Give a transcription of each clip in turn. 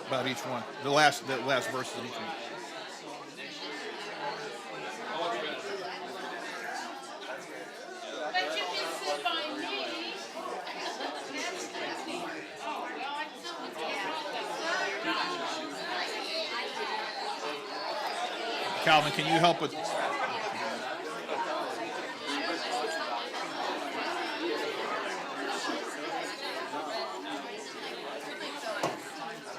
about each one. The last verses of each one. But you can sit by me. Calvin, can you help with?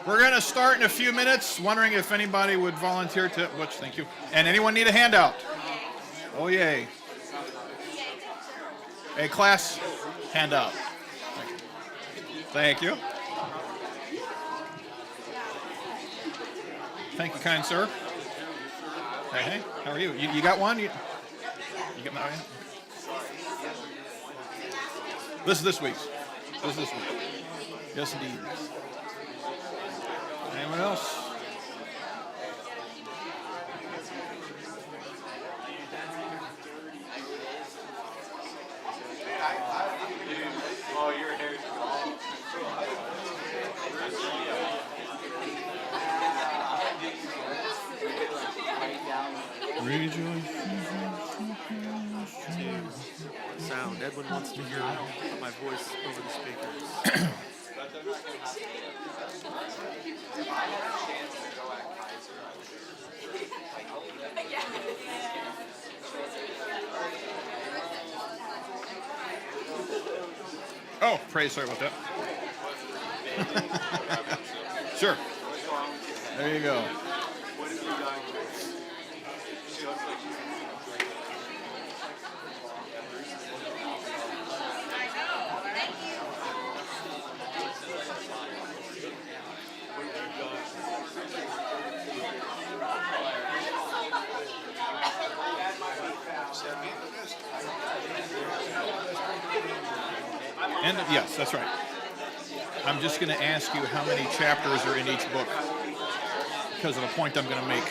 We're going to start in a few minutes. Wondering if anybody would volunteer to. Thank you. And anyone need a handout? Oh, yay. A class handout. Thank you. Thank you, kind sir. Hey, how are you? You got one? You got my. This is this week's. This is this week. Yes, indeed. Anyone else? Oh, your hair's gone. Rejoice. Sound. Edwin wants to hear my voice over the speakers. Oh, praise, sorry about that. Sure. There you go. And yes, that's right. I'm just going to ask you how many chapters are in each book because of a point I'm going to make.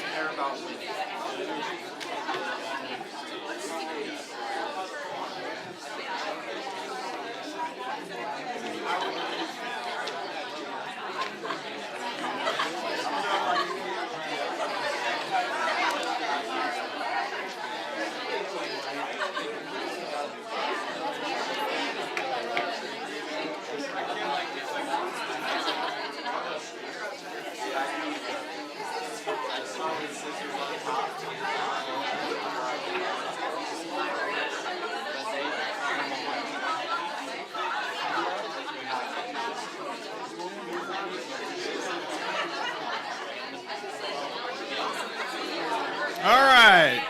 All right.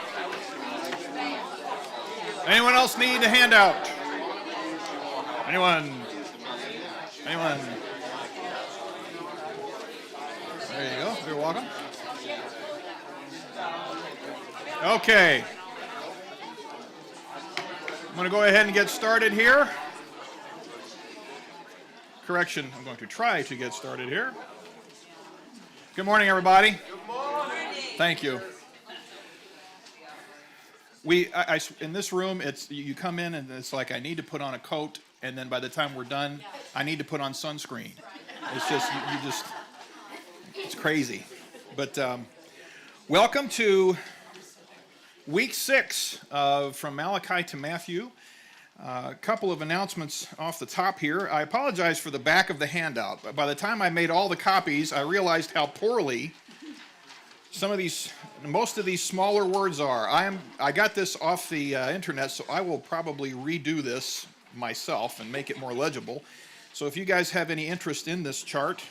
Anyone else need a handout? Anyone? Anyone? There you go. You're welcome. Okay. I'm going to go ahead and get started here. Correction, I'm going to try to get started here. Good morning, everybody. Good morning. Thank you. In this room, it's you come in and it's like I need to put on a coat, and then by the time we're done, I need to put on sunscreen. It's just it's crazy. But welcome to week 6 from Malachi to Matthew. A couple of announcements off the top here. I apologize for the back of the handout, but by the time I made all the copies, I realized how poorly most of these smaller words are. I got this off the internet, so I will probably redo this myself and make it more legible. So if you guys have any interest in this chart,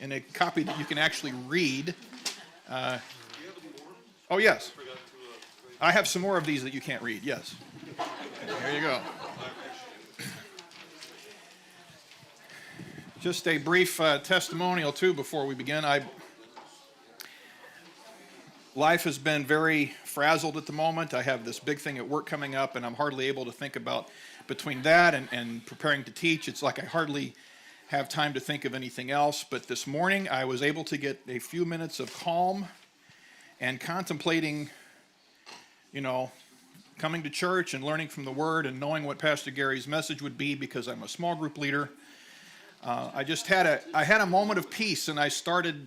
in a copy that you can actually read. Oh, yes. I have some more of these that you can't read, yes. There you go. Just a brief testimonial, too, before we begin. Life has been very frazzled at the moment. I have this big thing at work coming up, and I'm hardly able to think about, between that and preparing to teach, it's like I hardly have time to think of anything else. But this morning, I was able to get a few minutes of calm and contemplating, coming to church and learning from the Word and knowing what Pastor Gary's message would be because I'm a small group leader. I had a moment of peace, and I started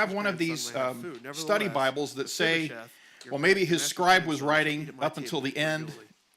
have one of man these suddenly have food. study Nevertheless, Bibles that consider, say, chef, your well, maybe his master's scribe was grandson is writing seated at my up until table the end, regularly.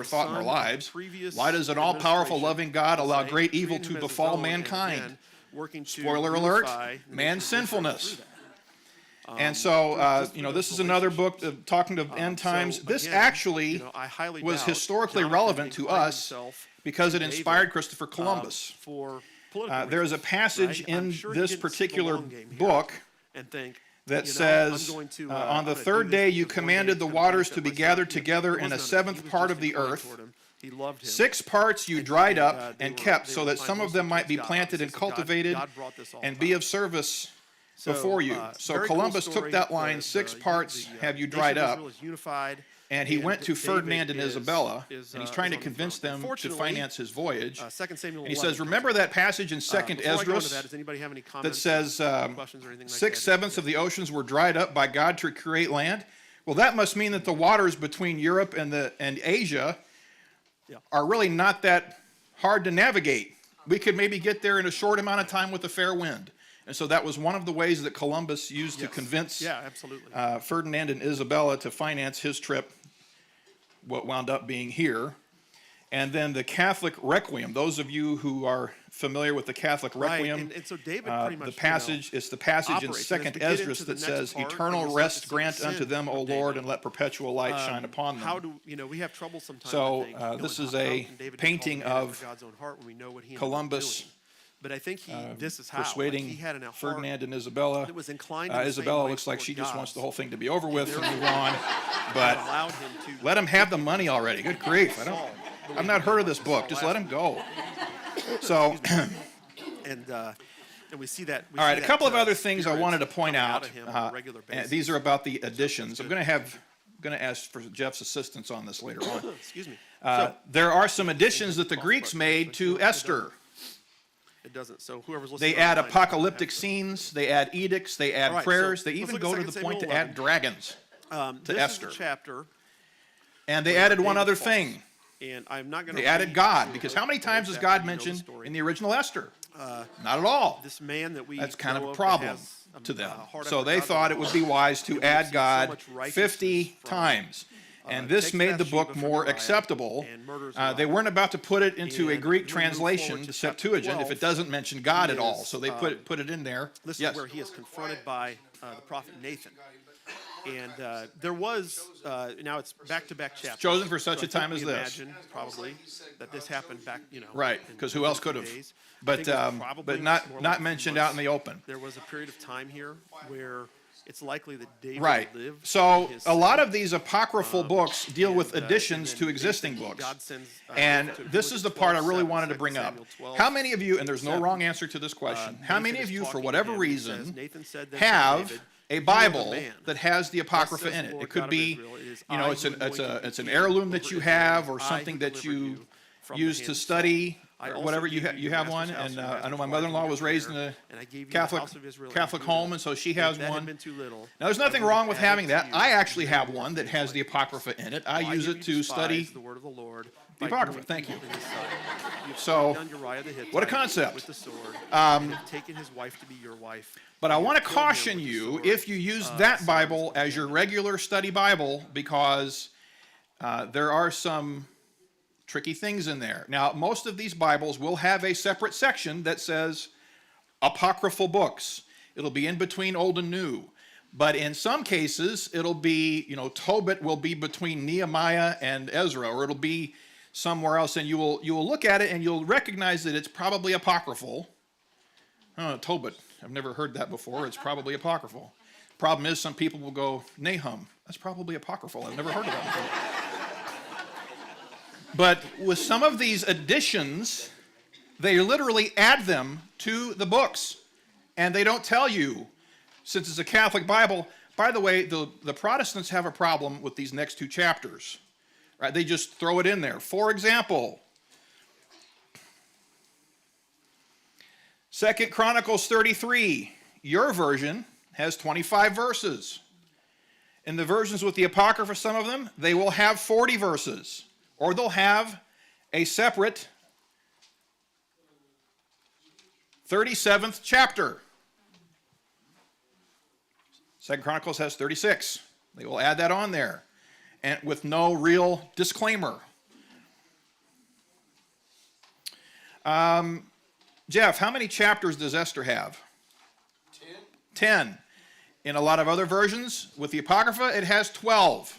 ever thought in our Son, lives. previous Why does an all-powerful, administration loving God allow say, great evil created to him as his befall own, and mankind? again, working to Spoiler alert, unify the man's nation of Israel sinfulness. through that. And so, just you know, through this those is another book relationships. talking to end times. So This again, actually you know, I highly was doubt historically Jonathan relevant to inclined us himself because to it David, inspired Christopher Columbus. for political There is a reasons, passage right? I'm in sure he this didn't see the particular long game here book and think, that I'm says, going to, on the I'm gonna third do day this you because one commanded day the it's gonna waters benefit to be myself. gathered together There in a was none of it. He seventh was part just of the inclined earth. toward him. He loved him. 6 parts you And dried they up and kept, were so that inclined some of mostly them might be towards God. planted It and says that God cultivated brought this all and about. be of service So, before you. So very cool Columbus story. took that line, The- 6 the- parts the, have you nation dried of up, Israel is unified, and he went to David Ferdinand and is- Isabella, is, and he's is trying to on the convince throne. them to Unfortunately, finance his voyage. 2 Samuel And he 11 says, comes remember up. that passage in 2nd Before I go into Esdras that, does anybody have any that comments, says questions or anything like 6/7 of the oceans were dried up by God to create land? Well, that must mean that the waters between Europe and Asia Yeah. are really not that hard to navigate. We could maybe get there in a short amount of time with a fair wind. And so that was one of the ways that Columbus used to convince Yeah, absolutely. Ferdinand and Isabella to finance his trip, what wound up being here. And then the Catholic Requiem. Those of you who are familiar with the Catholic Requiem, Right, and so David pretty much, the passage, it's the passage in operates. And as 2nd we get into Esdras the that next says, part, eternal and we start rest to see grant the unto sin them, O of Lord, David. and let perpetual light shine upon them. How do we have trouble sometimes? So, I think, this knowing is how a can David painting be called a man of after God's own heart when we know what he ended up Columbus, doing. But I think this is how persuading like he had in a heart Ferdinand and Isabella. that was inclined. In the same Isabella way looks like toward she just God wants the whole thing to be over with and move on. that But allowed him to let him have the money already. Good grief. I've not heard of this book. Just let him go. So, and we see that. all right, a couple of other things I wanted to point out. Of him on a regular basis. These are about the additions. I'm going to ask for Jeff's assistance on this later on. Excuse me. There are some additions that the Greeks made to Esther. It doesn't. So whoever's listening, They add online apocalyptic scenes, they add edicts, they add All right, prayers, so they let's even look go at to 2 the point to Samuel add dragons. this Esther. is the chapter, And they where added one David other falls. thing. And I'm not going to. They added God, because how many times is God mentioned in the original Esther? Not at all. This man that we That's kind of know a that problem has to them. heart So after they God's thought own it would heart. be wise to And we've add seen so God much righteousness 50 from, times. And this takes made the book Bathsheba from more Uriah acceptable. and murders They Uriah. weren't about to put it into a And Greek we move translation, forward the to chapter Septuagint, if 12. it doesn't mention God He at all. is, So they put it in there. This Yes. is where he is confronted by the prophet Nathan. And there was, now it's back-to-back chapters. chosen for such So a I think time we as this. imagine probably that this happened back, Right, in because who else 2 could have? days. I But think it was probably but more not like mentioned months. out in the open. There was a period of time here where it's likely that David Right. lived. So in his a lot sin. of these apocryphal books deal with And, additions and to then existing Nathan, books. God sends, And Nathan to this Luke is the part I really 12:7, wanted to 2 bring up. Samuel 12, How many of you, and there's no 7, wrong answer to this question, how Nathan many is of you, for talking to whatever him. He says, reason, Nathan said then to have David, a "You are the Bible man. that has the Apocrypha Thus says in the it? Lord It could God of be, Israel, it is you know, I it's who an anointed you it's an king heirloom over that you Israel. have, or I something who that delivered you from the use hand to of Saul. study, I or also whatever. gave You your have master's one, house and your I know master's my wife mother-in-law and was your raised in care, a and I gave you the Catholic house of Israel and Catholic Judah. home, and so she And has if that had one. been too little, Now, there's nothing I would wrong have with added having to that. you I actually have more one that things has like the these. Apocrypha in it. I Why use have it you to study despised the word of the Lord the by Apocrypha. doing Thank you. evil in his sight? You have So, struck down Uriah the Hittite what a concept. with the sword, and have taken his wife to be your wife. But I You want to have killed him caution with the you sword. if you use Son that of Bible his as your hand. regular study Bible, because there are some tricky things in there. Now, most of these Bibles will have a separate section that says apocryphal books. It'll be in between Old and New. But in some cases, it'll be, Tobit will be between Nehemiah and Ezra, or it'll be somewhere else, and you will look at it and you'll recognize that it's probably apocryphal. Tobit, I've never heard that before. It's probably apocryphal. Problem is, some people will go, Nahum, that's probably apocryphal. I've never heard of that before. But with some of these additions, they literally add them to the books, and they don't tell you, since it's a Catholic Bible. By the way, the Protestants have a problem with these next two chapters. Right? They just throw it in there. For example, 2 Chronicles 33, your version has 25 verses. In the versions with the Apocrypha, some of them, they will have 40 verses. Or they'll have a separate 37th chapter. 2 Chronicles has 36. They will add that on there, and with no real disclaimer. Jeff, how many chapters does Esther have? 10. In a lot of other versions with the Apocrypha, it has 12.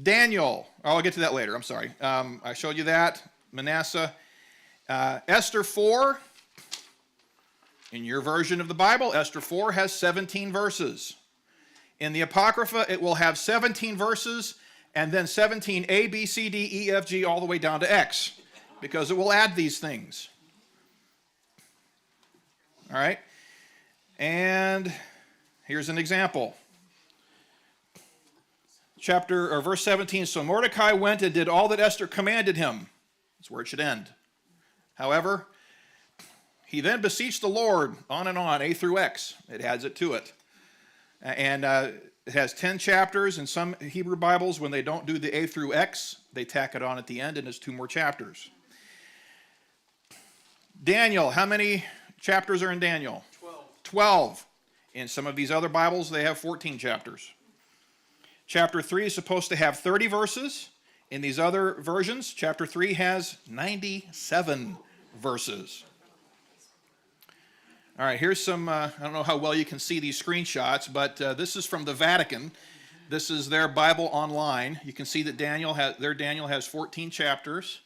Daniel, I'll get to that later, I'm sorry. I showed you that. Manasseh. Esther 4 In your version of the Bible, Esther 4 has 17 verses. In the Apocrypha, it will have 17 verses and then 17 A, B, C, D, E, F, G, all the way down to X, because it will add these things. All right? And here's an example. Verse 17, so Mordecai went and did all that Esther commanded him. That's where it should end. However, he then beseeched the Lord, on and on, A through X. It adds it to it. And it has 10 chapters. In some Hebrew Bibles, when they don't do the A through X, they tack it on at the end, and it's 2 more chapters. Daniel, how many chapters are in Daniel? 12. In some of these other Bibles, they have 14 chapters. Chapter 3 is supposed to have 30 verses. In these other versions, chapter 3 has 97 verses. All right, here's some, I don't know how well you can see these screenshots, but this is from the Vatican. This is their Bible online. You can see that Daniel has 14 chapters.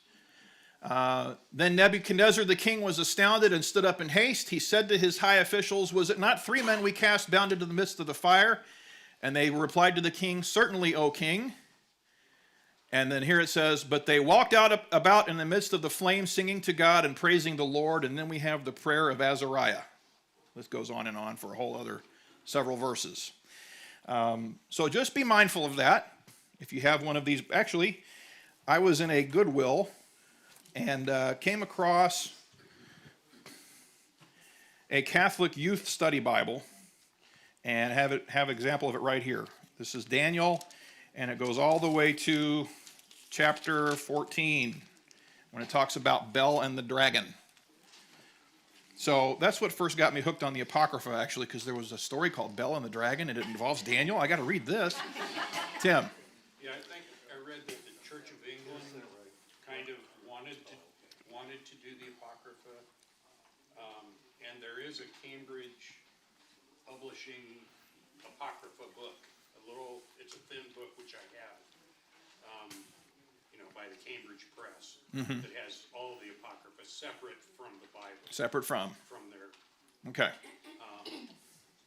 Then Nebuchadnezzar the king was astounded and stood up in haste. He said to his high officials, was it not 3 men we cast bound into the midst of the fire? And they replied to the king, certainly, O king. And then here it says, but they walked about in the midst of the flames, singing to God and praising the Lord. And then we have the prayer of Azariah. This goes on and on for a whole other several verses. So just be mindful of that. If you have one of these, actually, I was in a Goodwill and came across a Catholic Youth Study Bible, and have an example of it right here. This is Daniel, and it goes all the way to chapter 14, when it talks about Bel and the dragon. So that's what first got me hooked on the Apocrypha, actually, because there was a story called Bel and the Dragon, and it involves Daniel. I got to read this. Tim. Yeah, I think I read that the Church of England kind of wanted to do the Apocrypha, and there is a Cambridge publishing Apocrypha book. It's a thin book, which I have, by the Cambridge Press, that has all the Apocrypha separate from the Bible. Separate from. From there. Okay.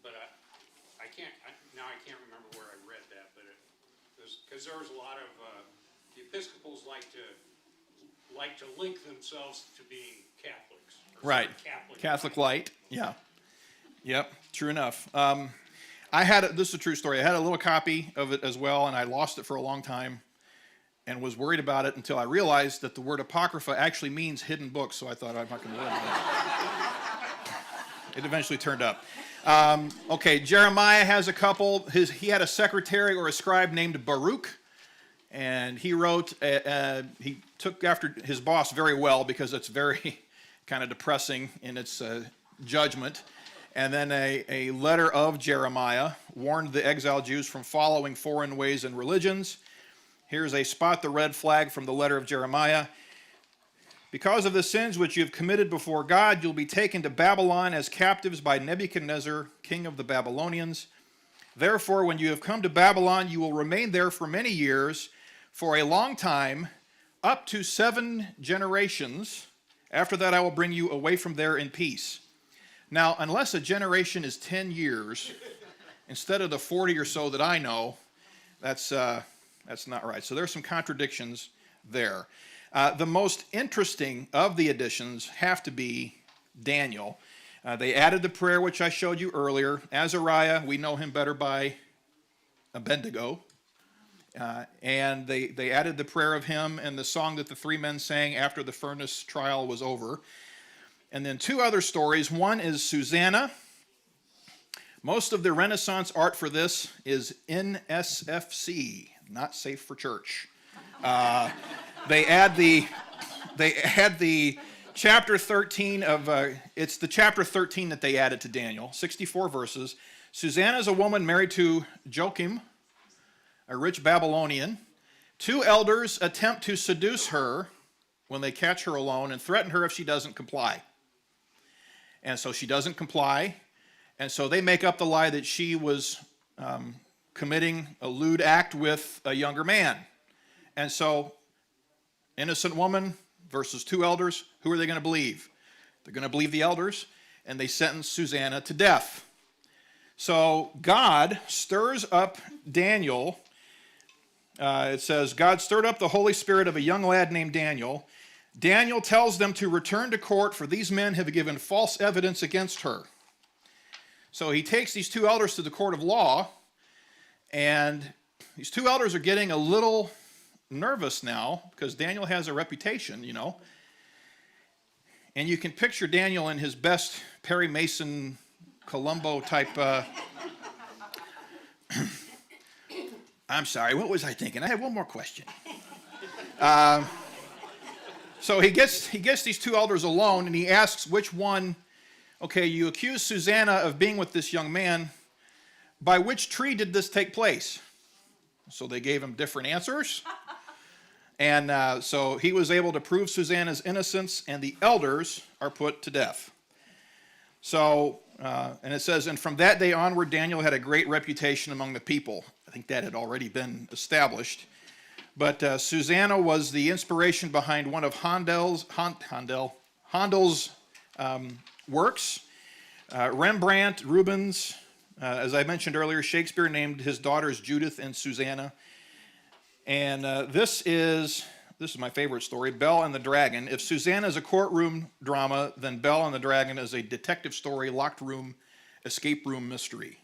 But I can't remember where I read that, but because there was a lot of, the Episcopals like to link themselves to being Catholics. Right. Catholic light. Yeah. Yep. True enough. This is a true story. I had a little copy of it as well, and I lost it for a long time and was worried about it until I realized that the word Apocrypha actually means hidden books, so I thought I'm not going to worry about it. It eventually turned up. Okay, Jeremiah has a couple. He had a secretary or a scribe named Baruch, and he wrote, he took after his boss very well because it's very kind of depressing in its judgment. And then a letter of Jeremiah warned the exiled Jews from following foreign ways and religions. Here's a spot the red flag from the letter of Jeremiah. Because of the sins which you have committed before God, you'll be taken to Babylon as captives by Nebuchadnezzar, king of the Babylonians. Therefore, when you have come to Babylon, you will remain there for many years, for a long time, up to 7 generations. After that, I will bring you away from there in peace. Now, unless a generation is 10 years, instead of the 40 or so that I know, that's not right. So there's some contradictions there. The most interesting of the additions have to be Daniel. They added the prayer which I showed you earlier. Azariah, we know him better by Abednego. And they added the prayer of him and the song that the 3 men sang after the furnace trial was over. And then 2 other stories. One is Susanna. Most of the Renaissance art for this is NSFC, not safe for church. They add the chapter 13 of, it's the chapter 13 that they added to Daniel, 64 verses. Susanna is a woman married to Joachim, a rich Babylonian. 2 elders attempt to seduce her when they catch her alone and threaten her if she doesn't comply. And so she doesn't comply, and so they make up the lie that she was committing a lewd act with a younger man. And so, innocent woman versus 2 elders, who are they going to believe? They're going to believe the elders. and they sentence Susanna to death. So God stirs up Daniel. It says, God stirred up the Holy Spirit of a young lad named Daniel. Daniel tells them to return to court, for these men have given false evidence against her. So he takes these two elders to the court of law, and these two elders are getting a little nervous now because Daniel has a reputation, you know. And you can picture Daniel in his best Perry Mason, Columbo type. I'm sorry, what was I thinking? I have one more question. So he gets these two elders alone, and he asks which one. Okay, you accuse Susanna of being with this young man. By which tree did this take place? So they gave him different answers. And so he was able to prove Susanna's innocence, and the elders are put to death. So, and it says, and from that day onward, Daniel had a great reputation among the people. I think that had already been established. But Susanna was the inspiration behind one of Handel's works. Rembrandt, Rubens, as I mentioned earlier, Shakespeare named his daughters Judith and Susanna. And this is my favorite story, Belle and the Dragon. If Susanna is a courtroom drama, then Belle and the Dragon is a detective story, locked room, escape room mystery.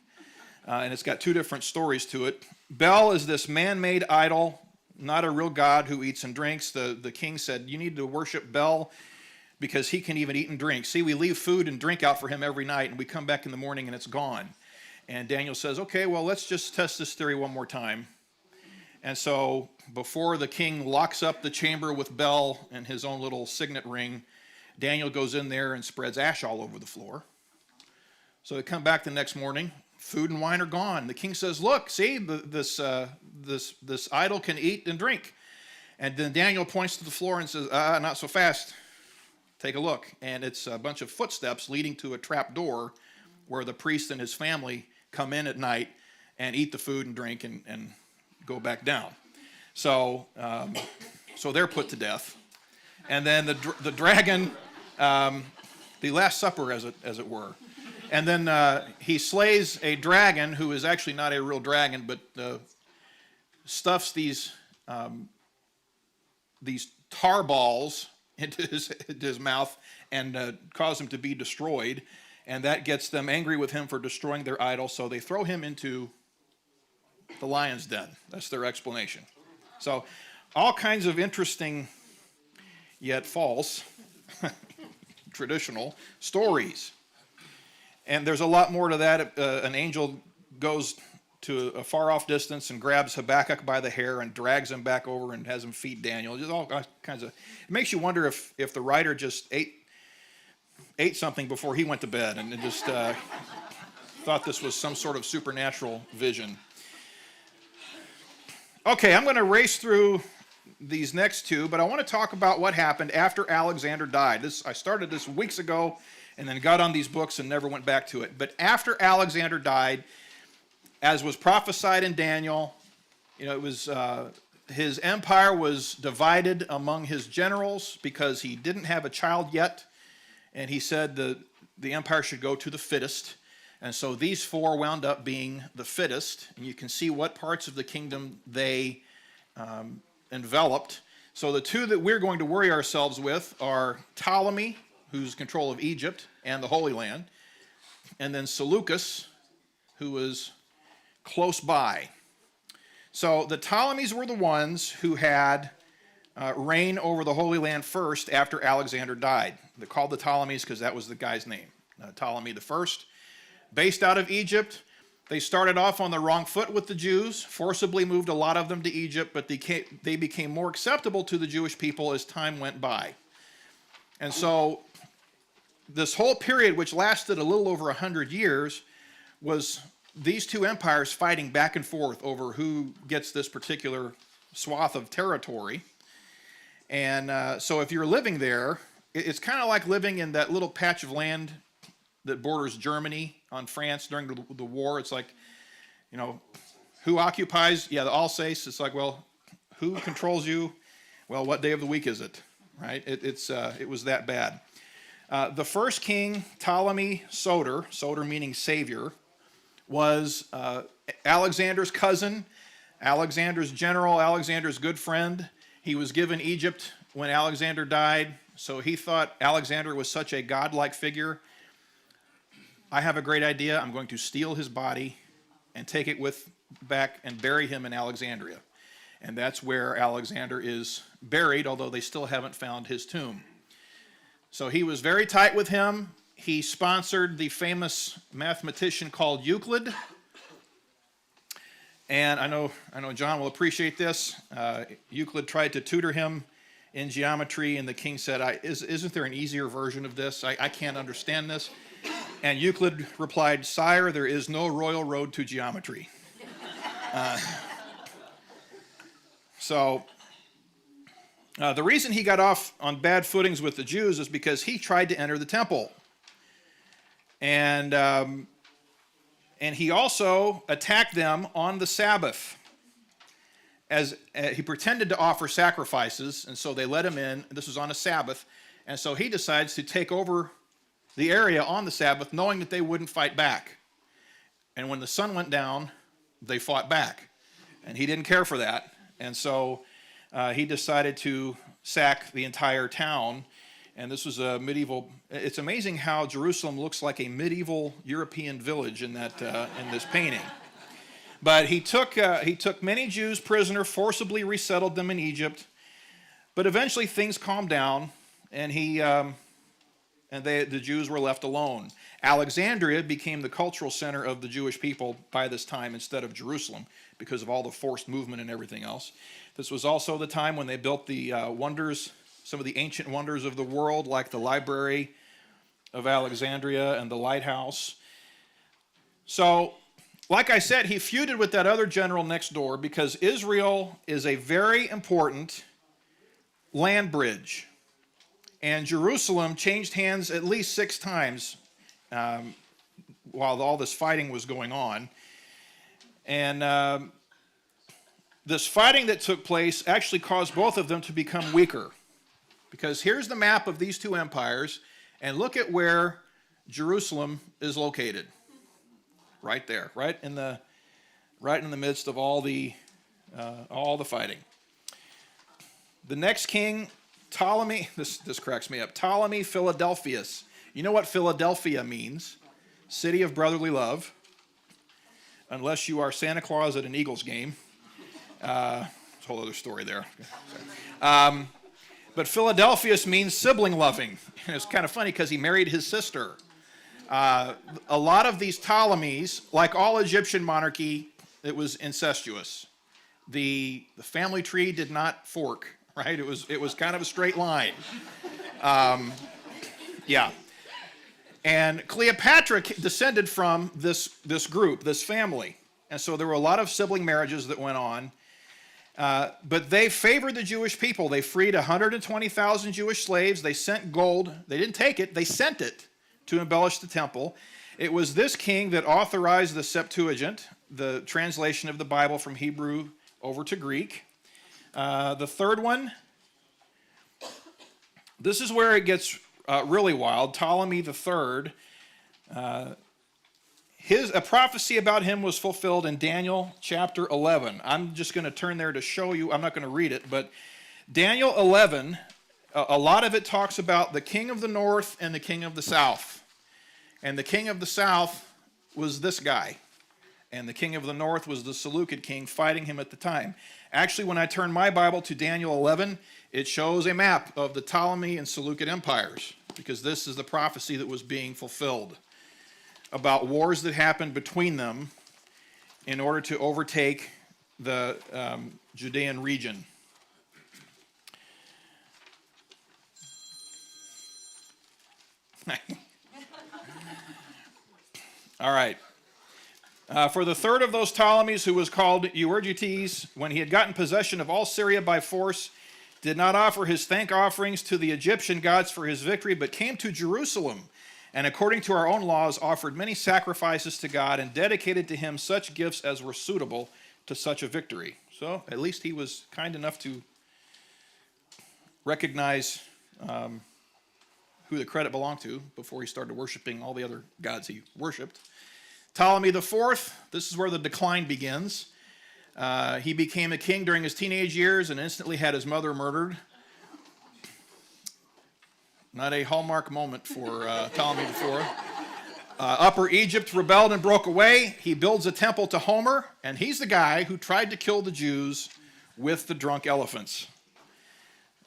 And it's got two different stories to it. Belle is this man-made idol, not a real god who eats and drinks. The king said, you need to worship Bel because he can even eat and drink. See, we leave food and drink out for him every night, and we come back in the morning and it's gone. And Daniel says, okay, well, let's just test this theory one more time. And so before the king locks up the chamber with Bel and his own little signet ring, Daniel goes in there and spreads ash all over the floor. So they come back the next morning. Food and wine are gone. The king says, look, see, this idol can eat and drink. And then Daniel points to the floor and says, not so fast. Take a look. And it's a bunch of footsteps leading to a trap door where the priest and his family come in at night and eat the food and drink and go back down. So they're put to death. And then the dragon, the Last Supper, as it were. And then he slays a dragon who is actually not a real dragon, but stuffs these tar balls into his mouth and cause him to be destroyed. And that gets them angry with him for destroying their idol, so they throw him into the lion's den. That's their explanation. So all kinds of interesting, yet false, traditional stories. And there's a lot more to that. An angel goes to a far-off distance and grabs Habakkuk by the hair and drags him back over and has him feed Daniel. Just all kinds of... It makes you wonder if the writer just ate something before he went to bed and just thought this was some sort of supernatural vision. Okay, I'm going to race through these next two, but I want to talk about what happened after Alexander died. I started this weeks ago and then got on these books and never went back to it. But after Alexander died, as was prophesied in Daniel, it was his empire was divided among his generals because he didn't have a child yet, and he said the empire should go to the fittest. And so these four wound up being the fittest, and you can see what parts of the kingdom they enveloped. So the two that we're going to worry ourselves with are Ptolemy, who's in control of Egypt and the Holy Land, and then Seleucus, who was close by. So the Ptolemies were the ones who had reign over the Holy Land first after Alexander died. They're called the Ptolemies because that was the guy's name, Ptolemy the First. Based out of Egypt, they started off on the wrong foot with the Jews, forcibly moved a lot of them to Egypt, but they became more acceptable to the Jewish people as time went by. And so this whole period, which lasted a little over 100 years, was these two empires fighting back and forth over who gets this particular swath of territory. And so if you're living there, it's kind of like living in that little patch of land that borders Germany on France during the war. It's like, who occupies? Yeah, the Alsace. It's like, well, who controls you? Well, what day of the week is it? Right? It was that bad. The first king, Ptolemy Soter, Soter meaning savior, was Alexander's cousin, Alexander's general, Alexander's good friend. He was given Egypt when Alexander died, so he thought Alexander was such a godlike figure. I have a great idea. I'm going to steal his body and take it back and bury him in Alexandria. And that's where Alexander is buried, although they still haven't found his tomb. So he was very tight with him. He sponsored the famous mathematician called Euclid. And I know John will appreciate this. Euclid tried to tutor him in geometry, and the king said, isn't there an easier version of this? I can't understand this. And Euclid replied, "Sire, there is no royal road to geometry." The reason he got off on bad footings with the Jews is because he tried to enter the temple. And he also attacked them on the Sabbath. As he pretended to offer sacrifices, and so they let him in. This was on a Sabbath. And so he decides to take over the area on the Sabbath, knowing that they wouldn't fight back. And when the sun went down, they fought back. And he didn't care for that. And so he decided to sack the entire town. And this was a medieval. It's amazing how Jerusalem looks like a medieval European village in this painting. But he took many Jews prisoner, forcibly resettled them in Egypt. But eventually things calmed down, and the Jews were left alone. Alexandria became the cultural center of the Jewish people by this time instead of Jerusalem, because of all the forced movement and everything else. This was also the time when they built the wonders, some of the ancient wonders of the world, like the Library of Alexandria and the lighthouse. So, like I said, he feuded with that other general next door because Israel is a very important land bridge. And Jerusalem changed hands at least 6 times while all this fighting was going on. And this fighting that took place actually caused both of them to become weaker. Because here's the map of these 2 empires, and look at where Jerusalem is located. Right there, right in the midst of all the fighting. The next king, Ptolemy, this cracks me up. Ptolemy Philadelphus. You know what Philadelphia means? City of brotherly love. Unless you are Santa Claus at an Eagles game. It's a whole other story there. But Philadelphus means sibling loving. And it's kind of funny because he married his sister. A lot of these Ptolemies, like all Egyptian monarchy, it was incestuous. The family tree did not fork, right? It was kind of a straight line. Yeah. And Cleopatra descended from this group, this family. And so there were a lot of sibling marriages that went on. But they favored the Jewish people. They freed 120,000 Jewish slaves. They sent gold. They didn't take it. They sent it to embellish the temple. It was this king that authorized the Septuagint, the translation of the Bible from Hebrew over to Greek. The third one, this is where it gets really wild. Ptolemy III, a prophecy about him was fulfilled in Daniel chapter 11. I'm just going to turn there to show you. I'm not going to read it, but Daniel 11, a lot of it talks about the king of the north and the king of the south. And the king of the south was this guy. And the king of the north was the Seleucid king fighting him at the time. Actually, when I turn my Bible to Daniel 11, it shows a map of the Ptolemy and Seleucid empires, because this is the prophecy that was being fulfilled about wars that happened between them in order to overtake the Judean region. All right. For the third of those Ptolemies, who was called Euergetes, when he had gotten possession of all Syria by force, did not offer his thank offerings to the Egyptian gods for his victory, but came to Jerusalem, and according to our own laws, offered many sacrifices to God and dedicated to him such gifts as were suitable to such a victory. So at least he was kind enough to recognize who the credit belonged to before he started worshiping all the other gods he worshipped. Ptolemy IV, this is where the decline begins. He became a king during his teenage years and instantly had his mother murdered. Not a hallmark moment for Ptolemy IV. Upper Egypt rebelled and broke away. He builds a temple to Homer, and he's the guy who tried to kill the Jews with the drunk elephants.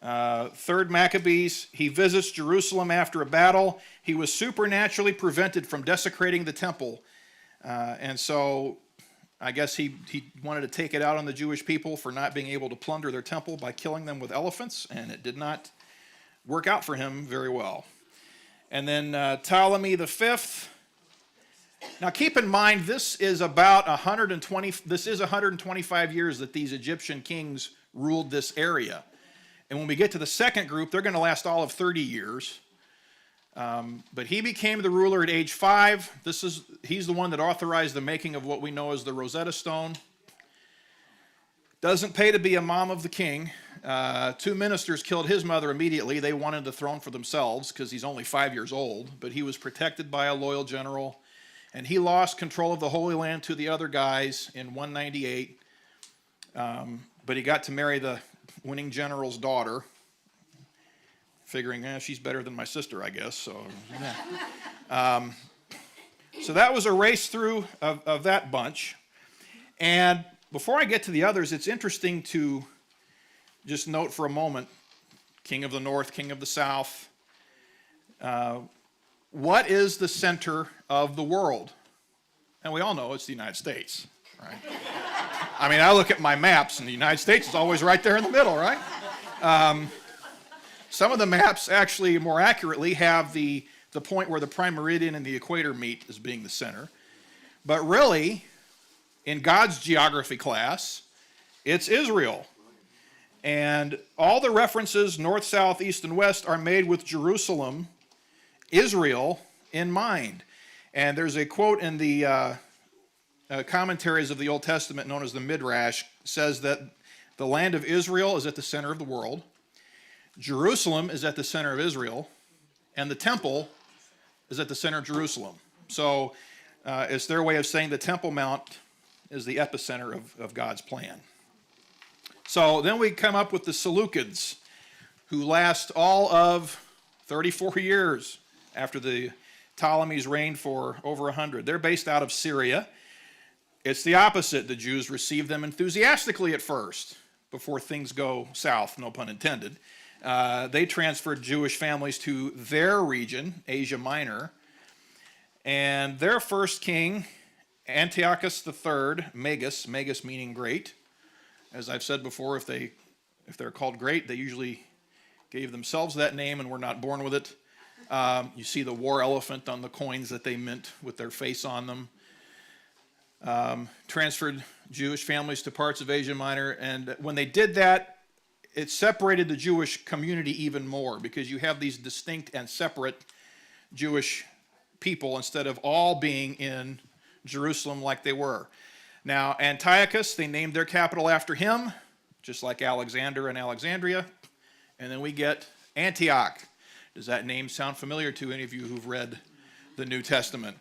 Third Maccabees, he visits Jerusalem after a battle. He was supernaturally prevented from desecrating the temple. And so I guess he wanted to take it out on the Jewish people for not being able to plunder their temple by killing them with elephants, and it did not work out for him very well. And then Ptolemy V. Now keep in mind, this is about 125 years that these Egyptian kings ruled this area. And when we get to the second group, they're going to last all of 30 years. But he became the ruler at age 5. He's the one that authorized the making of what we know as the Rosetta Stone. Doesn't pay to be a mom of the king. 2 ministers killed his mother immediately. They wanted the throne for themselves because he's only 5 years old. But he was protected by a loyal general. And he lost control of the Holy Land to the other guys in 198. But he got to marry the winning general's daughter, figuring, she's better than my sister, I guess. So, yeah. So that was a race through of that bunch. And before I get to the others, it's interesting to just note for a moment, king of the north, king of the south. What is the center of the world? And we all know it's the United States, right? I mean, I look at my maps, and the United States is always right there in the middle, right? Some of the maps actually more accurately have the point where the prime meridian and the equator meet as being the center. But really, in God's geography class, it's Israel. And all the references, north, south, east, and west, are made with Jerusalem, Israel, in mind. And there's a quote in the commentaries of the Old Testament known as the Midrash, says that the land of Israel is at the center of the world, Jerusalem is at the center of Israel, and the temple is at the center of Jerusalem. So it's their way of saying the Temple Mount is the epicenter of God's plan. So then we come up with the Seleucids, who last all of 34 years after the Ptolemies reigned for over 100. They're based out of Syria. It's the opposite. The Jews receive them enthusiastically at first, before things go south, no pun intended. They transferred Jewish families to their region, Asia Minor, and their first king, Antiochus III, Magus meaning great. As I've said before, if they're called great, they usually gave themselves that name and were not born with it. You see the war elephant on the coins that they mint with their face on them. Transferred Jewish families to parts of Asia Minor, and when they did that, it separated the Jewish community even more, because you have these distinct and separate Jewish people instead of all being in Jerusalem like they were. Now, Antiochus, they named their capital after him, just like Alexander and Alexandria. And then we get Antioch. Does that name sound familiar to any of you who've read the New Testament?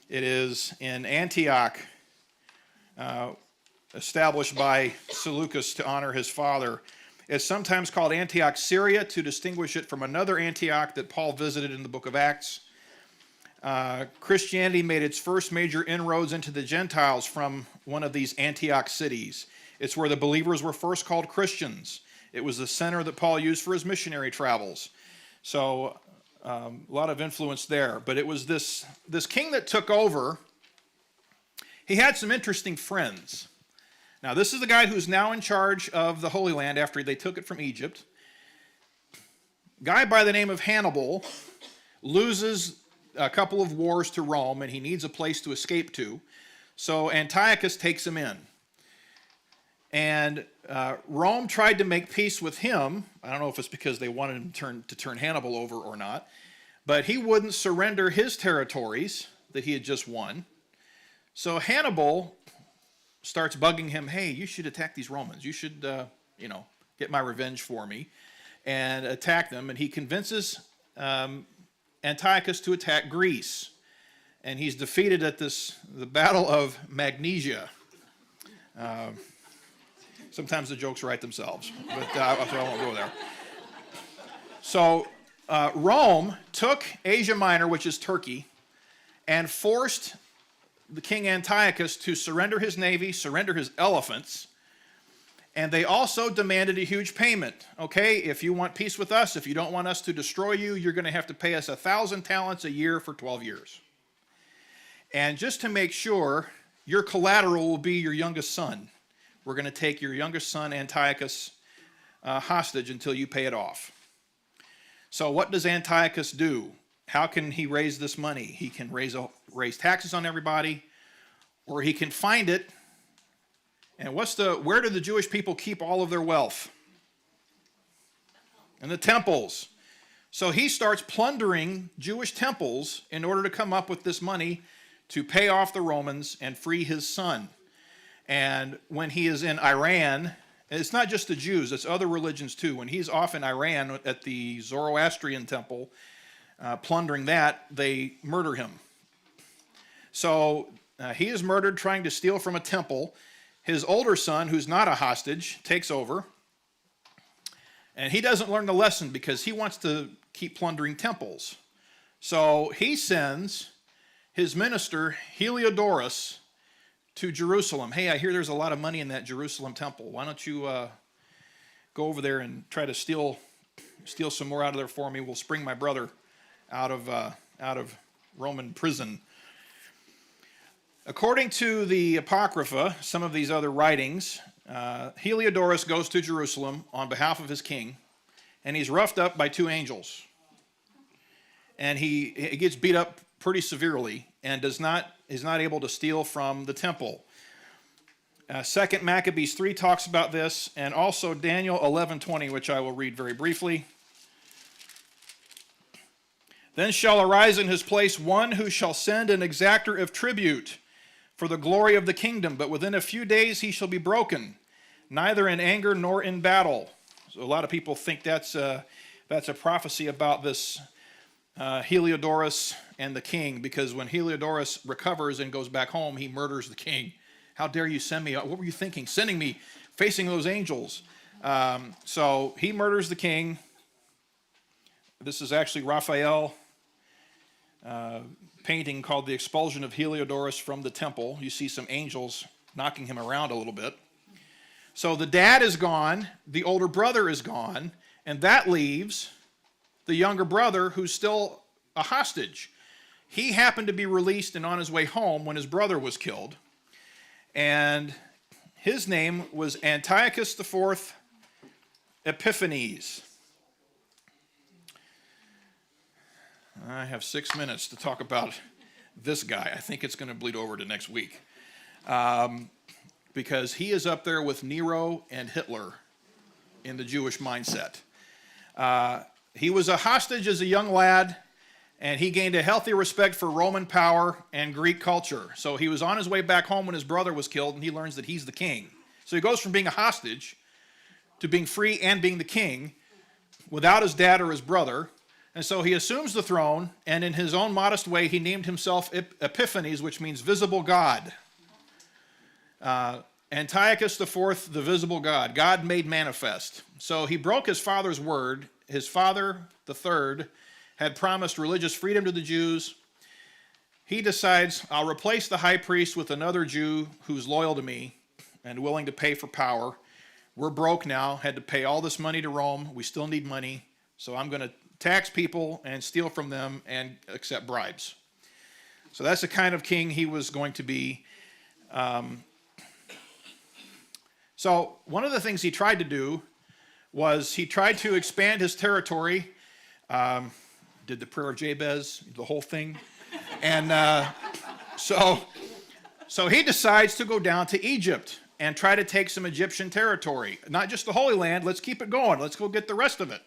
It is in Antioch, established by Seleucus to honor his father. It's sometimes called Antioch, Syria, to distinguish it from another Antioch that Paul visited in the book of Acts. Christianity made its first major inroads into the Gentiles from one of these Antioch cities. It's where the believers were first called Christians. It was the center that Paul used for his missionary travels. So a lot of influence there. But it was this king that took over. He had some interesting friends. Now, this is the guy who's now in charge of the Holy Land after they took it from Egypt. A guy by the name of Hannibal loses a couple of wars to Rome, and he needs a place to escape to. So Antiochus takes him in. And Rome tried to make peace with him. I don't know if it's because they wanted him to turn Hannibal over or not. But he wouldn't surrender his territories that he had just won. So Hannibal starts bugging him, hey, you should attack these Romans. You should, get my revenge for me. And attack them. And he convinces Antiochus to attack Greece. And he's defeated at the Battle of Magnesia. Sometimes the jokes write themselves, but so I won't go there. So Rome took Asia Minor, which is Turkey, and forced the king Antiochus to surrender his navy, surrender his elephants, and they also demanded a huge payment. Okay, if you want peace with us, if you don't want us to destroy you, you're going to have to pay us 1,000 talents a year for 12 years. And just to make sure, your collateral will be your youngest son. We're going to take your youngest son, Antiochus, hostage until you pay it off. So what does Antiochus do? How can he raise this money? He can raise taxes on everybody, or he can find it. And where do the Jewish people keep all of their wealth? In the temples. So he starts plundering Jewish temples in order to come up with this money to pay off the Romans and free his son. And when he is in Iran, and it's not just the Jews, it's other religions too. When he's off in Iran at the Zoroastrian temple, plundering that, they murder him. So he is murdered trying to steal from a temple. His older son, who's not a hostage, takes over. And he doesn't learn the lesson because he wants to keep plundering temples. So he sends his minister, Heliodorus, to Jerusalem. Hey, I hear there's a lot of money in that Jerusalem temple. Why don't you go over there and try to steal some more out of there for me? We'll spring my brother out of Roman prison. According to the Apocrypha, some of these other writings, Heliodorus goes to Jerusalem on behalf of his king, and he's roughed up by 2 angels. And he gets beat up pretty severely and is not able to steal from the temple. 2 Maccabees 3 talks about this, and also Daniel 11:20, which I will read very briefly. Then shall arise in his place one who shall send an exactor of tribute for the glory of the kingdom, but within a few days he shall be broken, neither in anger nor in battle. So a lot of people think that's a prophecy about this Heliodorus and the king, because when Heliodorus recovers and goes back home, he murders the king. How dare you send me? What were you thinking? Sending me facing those angels. So he murders the king. This is actually Raphael painting called The Expulsion of Heliodorus from the Temple. You see some angels knocking him around a little bit. So the dad is gone, the older brother is gone, and that leaves the younger brother who's still a hostage. He happened to be released and on his way home when his brother was killed. And his name was Antiochus IV Epiphanes. I have 6 minutes to talk about this guy. I think it's going to bleed over to next week. Because he is up there with Nero and Hitler in the Jewish mindset. He was a hostage as a young lad, and he gained a healthy respect for Roman power and Greek culture. So he was on his way back home when his brother was killed, and he learns that he's the king. So he goes from being a hostage to being free and being the king without his dad or his brother. And so he assumes the throne, and in his own modest way, he named himself Epiphanes, which means visible God. Antiochus IV, the visible God, God made manifest. So he broke his father's word. His father, the third, had promised religious freedom to the Jews. He decides, I'll replace the high priest with another Jew who's loyal to me and willing to pay for power. We're broke now, had to pay all this money to Rome. We still need money. So I'm going to tax people and steal from them and accept bribes. So that's the kind of king he was going to be. So one of the things he tried to do was he tried to expand his territory, did the prayer of Jabez, the whole thing. And so he decides to go down to Egypt and try to take some Egyptian territory. Not just the Holy Land, let's keep it going. Let's go get the rest of it.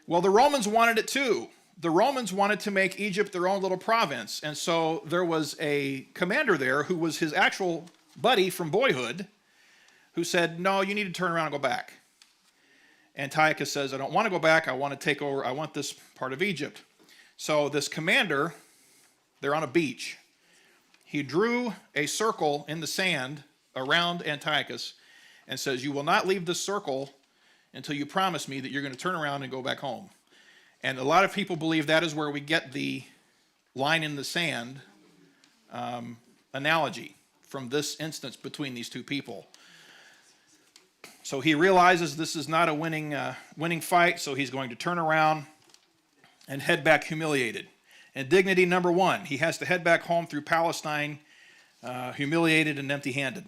Well, the Romans wanted it too. The Romans wanted to make Egypt their own little province. And so there was a commander there who was his actual buddy from boyhood who said, no, you need to turn around and go back. Antiochus says, I don't want to go back. I want to take over. I want this part of Egypt. So this commander, they're on a beach. He drew a circle in the sand around Antiochus and says, you will not leave this circle until you promise me that you're going to turn around and go back home. And a lot of people believe that is where we get the line in the sand analogy from this instance between these two people. So he realizes this is not a winning fight, so he's going to turn around and head back humiliated. Indignity number 1, he has to head back home through Palestine humiliated and empty-handed.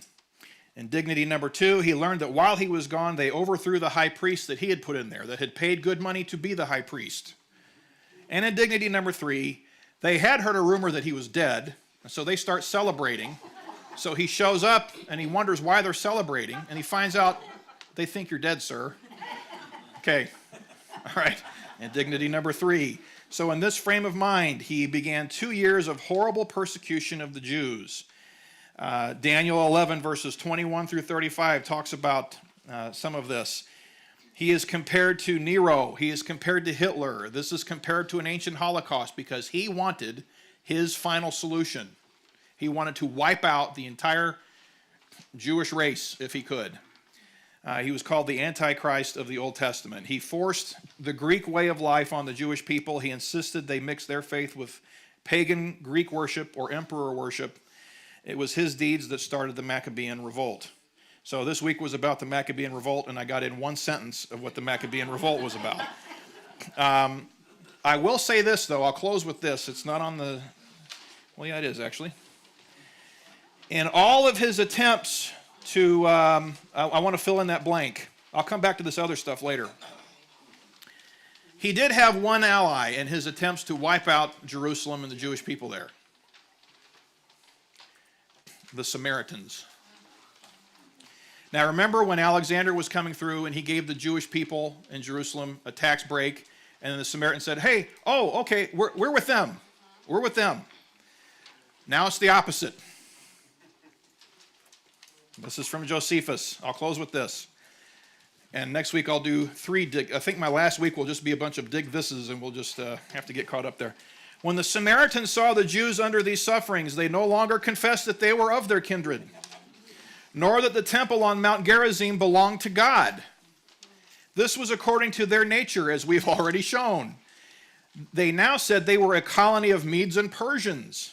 Indignity number 2, he learned that while he was gone, they overthrew the high priest that he had put in there, that had paid good money to be the high priest. And indignity number 3, they had heard a rumor that he was dead, so they start celebrating. So he shows up and he wonders why they're celebrating, and he finds out they think you're dead, sir. Okay, all right. Indignity number 3. So in this frame of mind, he began 2 years of horrible persecution of the Jews. Daniel 11, verses 21 through 35 talks about some of this. He is compared to Nero. He is compared to Hitler. This is compared to an ancient Holocaust because he wanted his final solution. He wanted to wipe out the entire Jewish race if he could. He was called the Antichrist of the Old Testament. He forced the Greek way of life on the Jewish people. He insisted they mix their faith with pagan Greek worship or emperor worship. It was his deeds that started the Maccabean revolt. So this week was about the Maccabean revolt, and I got in one sentence of what the Maccabean revolt was about. I will say this, though. I'll close with this. It's not on the... Well, yeah, it is, actually. In all of his attempts to... I want to fill in that blank. I'll come back to this other stuff later. He did have one ally in his attempts to wipe out Jerusalem and the Jewish people there. The Samaritans. Now remember when Alexander was coming through and he gave the Jewish people in Jerusalem a tax break, and then the Samaritans said, hey, oh, okay, we're with them. We're with them. Now it's the opposite. This is from Josephus. I'll close with this. And next week I'll do 3 dig. I think my last week will just be a bunch of dig thises, and we'll just have to get caught up there. When the Samaritans saw the Jews under these sufferings, they no longer confessed that they were of their kindred, nor that the temple on Mount Gerizim belonged to God. This was according to their nature, as we've already shown. They now said they were a colony of Medes and Persians.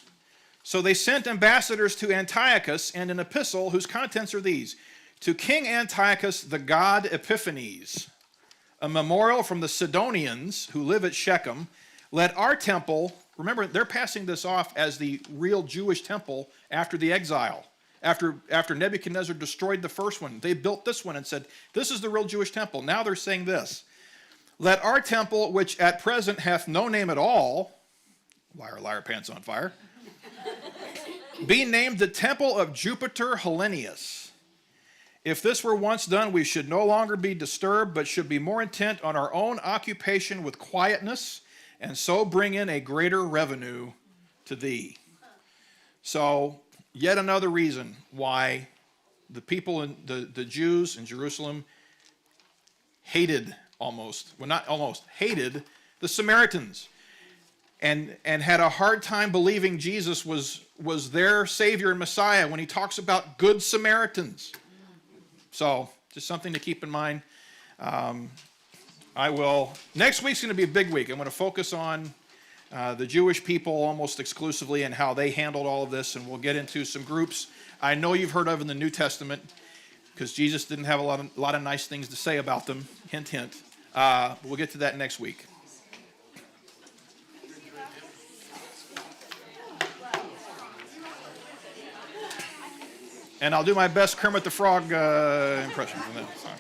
So they sent ambassadors to Antiochus and an epistle whose contents are these. To King Antiochus the god Epiphanes, a memorial from the Sidonians who live at Shechem, let our temple, remember they're passing this off as the real Jewish temple after the exile. After Nebuchadnezzar destroyed the first one, they built this one and said, this is the real Jewish temple. Now they're saying this. Let our temple, which at present hath no name at all, liar, liar, pants on fire, be named the temple of Jupiter Hellenius. If this were once done, we should no longer be disturbed, but should be more intent on our own occupation with quietness, and so bring in a greater revenue to thee. So, yet another reason why the people, the Jews in Jerusalem hated hated the Samaritans and had a hard time believing Jesus was their Savior and Messiah when he talks about good Samaritans. So, just something to keep in mind. Next week's going to be a big week. I'm going to focus on the Jewish people almost exclusively and how they handled all of this, and we'll get into some groups I know you've heard of in the New Testament, because Jesus didn't have a lot of nice things to say about them. Hint, hint. We'll get to that next week. And I'll do my best Kermit the Frog impression from that. Sorry.